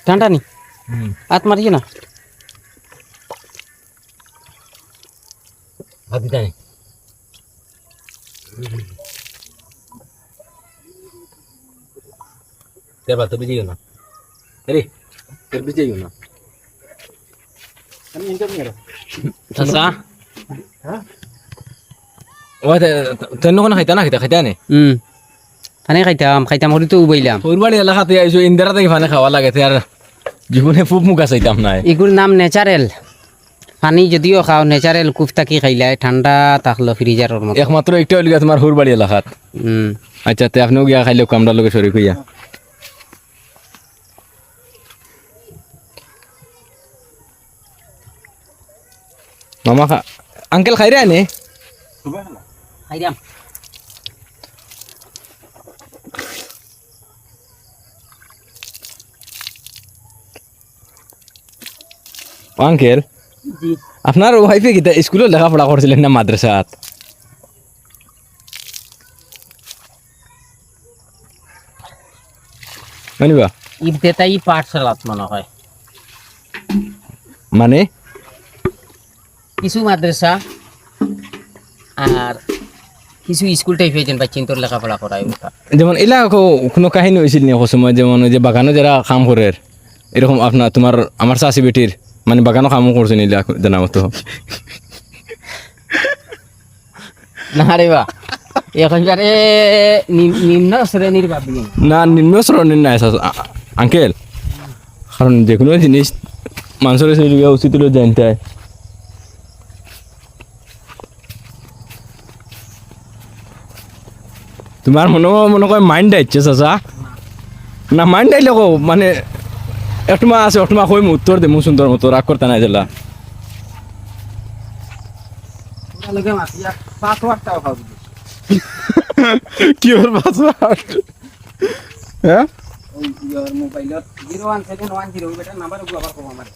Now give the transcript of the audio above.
ঠান্ডা নি হাত মারিয়ে না হাত দিতে নেই তেল তো ভিজে না আরে তেল ভিজে না আমি ইন্টারভিউ চাচা হ্যাঁ ওই তেন কোন খাইতা না খাইতা নে ফানে খাইতাম হরি তো উবাইলাম ওরবাড়ি এলাকাতে আইছো ইন্দারা থেকে ফানে খাওয়া লাগে আর জীবনে ফুপ মুখা চাইতাম না এগুলোর নাম ন্যাচারেল পানি যদিও খাও ন্যাচারেল কুফতা কি খাইলাই ঠান্ডা থাকলো ফ্রিজারের মতো একমাত্র একটা হইল তোমার হুরবাড়ি এলাকাত আচ্ছা তে আপনিও গিয়া খাইলে আমরা লগে শরীর হইয়া মামা আঙ্কেল খাই রে নে খাইরাম আঙ্কেল আপনার ওয়াইফে কি স্কুলে লেখাপড়া করছিলেন না মাদ্রাসাত মানিবা ইবতেদায়ী পাঠশালাত মনে হয় মানে কিছু মাদ্রাসা আর কিছু স্কুল টাইপ হয়েছেন বা চিন্তর লেখাপড়া করায় ওটা যেমন এলা কোনো কাহিনী হয়েছিল নি সময় যেমন ওই যে বাগানে যারা কাম করে এরকম আপনার তোমার আমার চাষি বেটির মানে বাগানও কামও করছে নিলে জানা মতো না রে বা একেবারে নিম্ন শ্রেণীর ভাবি না নিম্ন শ্রেণীর নাই আঙ্কেল কারণ যে কোনো জিনিস মানুষের উচিত হলো জানতে হয় তোমার মনে করে মাইন্ড আইছে চাচা না মাইন্ড আইলে কো মানে একটুমা আছে একটুমা কই উত্তর দেবো সুন্দর মতো রাগ করতে নাই জেলা কি ওর পাসওয়ার্ড হ্যাঁ মোবাইলত 017110 নাম্বার আবার কম আমার